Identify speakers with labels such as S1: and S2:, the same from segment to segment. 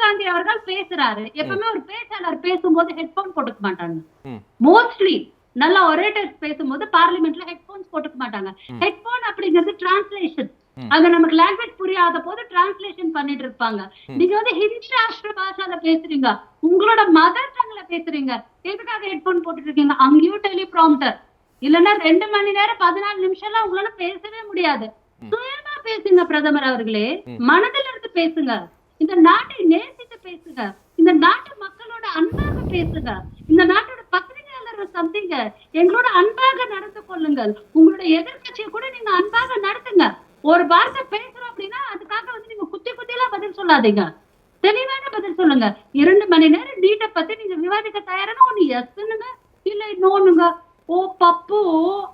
S1: காந்தி அவர்கள் பேசுறாரு. எப்பவுமே ஒரு பேச்சாளர் பேசும்போது ஹெட்போன் போட்டுக்க மாட்டாங்க. மோஸ்ட்லி நல்ல ஒரேட்டர்ஸ் பேசும்போது பார்லிமெண்ட்ல ஹெட்போன்ஸ் போட்டுக்க மாட்டாங்க. ஹெட்போன் அப்படிங்கிறது டிரான்ஸ்லேஷன். அங்க நமக்கு லாங்குவேஜ் புரியாத போது டிரான்ஸ்லேஷன் பண்ணிட்டு இருப்பாங்க. நீங்க வந்து ஹிந்தி ராஷ்டிர பாஷால பேசுறீங்க, உங்களோட மதர் டங்ல பேசுறீங்க, எதுக்காக ஹெட்போன் போட்டுட்டு இருக்கீங்க? அங்கேயும் டெலிப்ராம்டர் இல்லன்னா 2 மணி நேரம் 14 நிமிஷம்லாம் உங்களால பேசவே முடியாது. சுயமா பேசுங்க பிரதமர் அவர்களே, மனதில் இருந்து பேசுங்க, இந்த நாட்டை நேசித்து பேசுங்க, இந்த நாட்டு மக்களோட அன்பாக பேசுங்க, இந்த நாட்டோட பத்திரிகையாளர் சந்திங்க, எங்களோட அன்பாக நடந்து கொள்ளுங்கள், உங்களுடைய எதிர்கட்சியை கூட நீங்க அன்பாக நடத்துங்க. ஒரு வார்த்தை பேசுறோம் அப்படின்னா அதுக்காக வந்து நீங்க குத்தி குத்தியெல்லாம் பதில் சொல்லாதீங்க, தெளிவான பதில் சொல்லுங்க. 2 மணி நேரம் நீட்டை பத்தி நீங்க விவாதிக்க தயாரான ஒண்ணு எஸ்னுங்க இல்ல இன்னொன்னுங்க. ஓ பப்பு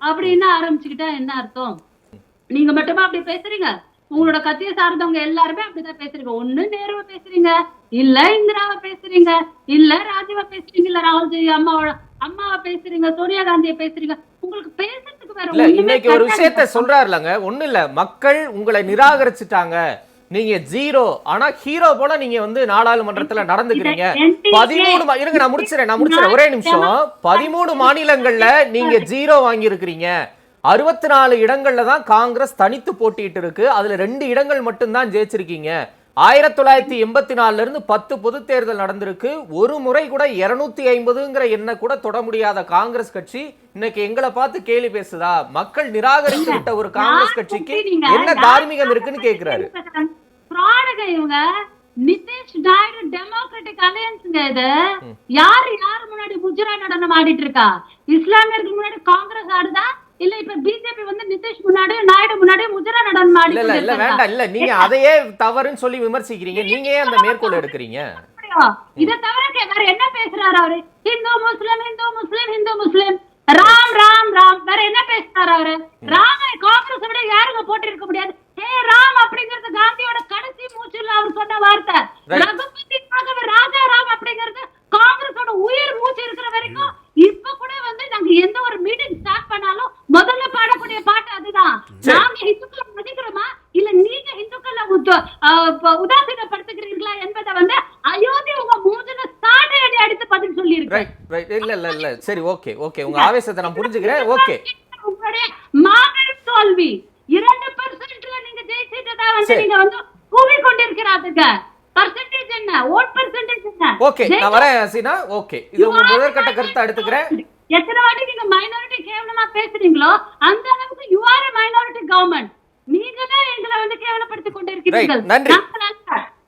S1: அப்படின்னு ஆரம்பிச்சுக்கிட்டா என்ன அர்த்தம்? நீங்க மட்டுமா அப்படி பேசுறீங்க? உங்களோட கட்சியை சார்ந்தவங்க எல்லாருமே அப்படிதான் பேசுறீங்க. ஒண்ணு நேருவை பேசுறீங்க, இல்ல இந்திராவை பேசுறீங்க, இல்ல ராஜீவா பேசுறீங்க, இல்ல ராகுல்ஜி அம்மாவை பேசுறீங்க, சோனியா காந்தியை பேசுறீங்க. உங்களுக்கு பேசுறதுக்கு வேற
S2: இல்ல. இன்னைக்கு ஒரு விஷயத்த சொல்றாருலங்க, ஒண்ணு இல்ல, மக்கள் உங்களை நிராகரிச்சுட்டாங்க, நீங்க ஜீரோ, ஆனா ஹீரோ போல நீங்க வந்து நாடாளுமன்றத்துல நடந்துக்கிறீங்க. 13 இருங்க நான் முடிச்சிடறேன் ஒரே நிமிஷம். 13 மாநிலங்கள்ல நீங்க ஜீரோ வாங்கி இருக்கிறீங்க. 64 இடங்கள்ல தான் காங்கிரஸ் தனித்து போட்டிட்டு இருக்கு. அதுல 2 இடங்கள் மட்டும்தான் ஜெயிச்சிருக்கீங்க. 1984 இருந்து 10 பொது தேர்தல் நடந்திருக்கு. ஒரு முறை கூட 250ங்கிற எண்ண கூட தொட முடியாத காங்கிரஸ் கட்சி இன்னைக்கு எங்களை பார்த்து கேலி பேசுதா? மக்கள் நிராகரித்து விட்ட ஒரு காங்கிரஸ் கட்சிக்கு என்ன தார்மீகம் இருக்குன்னு கேக்குறாரு.
S1: இவங்க நிதிஷ் நாயுடு டெமோக்ராட்டிக் அலையன்ஸ்ங்க. இது யாரு முன்னாடி குஜரா நடனம் ஆடிட்டு இருக்கா? இஸ்லாமியர்களுக்கு முன்னாடி காங்கிரஸ் ஆடுதா, இல்ல இப்ப பிஜேபி வந்து நிதிஷ் முன்னாடி நாயுடு முன்னாடி முஜரா நடனம் ஆடி?
S2: இல்ல வேண்டாம், இல்ல நீங்க அதையே தவறுன்னு சொல்லி விமர்சிக்கிறீங்க. நீங்க ஏன் அந்த மேற்கோள் எடுக்கிறீங்க?
S1: இத தவிர வேற என்ன பேசுறாரு அவரு? ஹிந்து முஸ்லிம் ஹிந்து முஸ்லிம் ஹிந்து முஸ்லிம், ராம் ராம் ராம், வேற என்ன பேசுறாரு அவரு? ராம காங்கிரஸ் விட யாருங்க போட்டிருக்க முடியாது? ஹே ராம் அப்படிங்கிறது காந்தியோட கடைசி மூச்சுல அவர் சொன்ன வார்த்தை. ரகுபதி ராஜா ராம் அப்படிங்கிறது காங்கிரஸோட உயிர் மூச்சு இருக்கிற வரைக்கும். இப்ப கூட வந்து நாங்க எந்த ஒரு மீட்டிங் ஸ்டார்ட் பண்ணாலும் முதல்ல பாடக்கூடிய பாட்டு அதுதான். நாங்க ஹிந்துக்களை மதிக்கிறோமா இல்ல நீங்க ஹிந்துக்களை உதாசீனப்படுத்துகிறீர்களா என்பதை வந்து அயோத்தி உங்க மூஞ்சில சாட்டை அடி அடித்து பதில் சொல்லி இருக்கு.
S2: இல்ல சரி, ஓகே உங்க ஆவேசத்தை நான் புரிஞ்சுக்கிறேன். ஓகே,
S1: உங்களுடைய மாபெரும் தோல்வி 2%ல நீங்க ஜெயிச்சிட்டதா வந்து நீங்க வந்து கூவி கொண்டிருக்கிறாங்க. பர்சன்டேஜ் என்ன, ஓட் பர்சன்டேஜ் என்ன?
S2: ஓகே, நான் வரேன் ஹசீனா. ஓகே, இது உங்க முதற்கட்ட கருத்தை எடுத்துக்கிறேன்.
S1: எத்தனை வாட்டி நீங்க மைனாரிட்டி கேவலமா பேசுறீங்களோ அந்த அளவுக்கு you are a minority government. நீங்க தான் எங்களை வந்து கேவலப்படுத்திக் கொண்டிருக்கிறீர்கள்.
S2: நன்றி.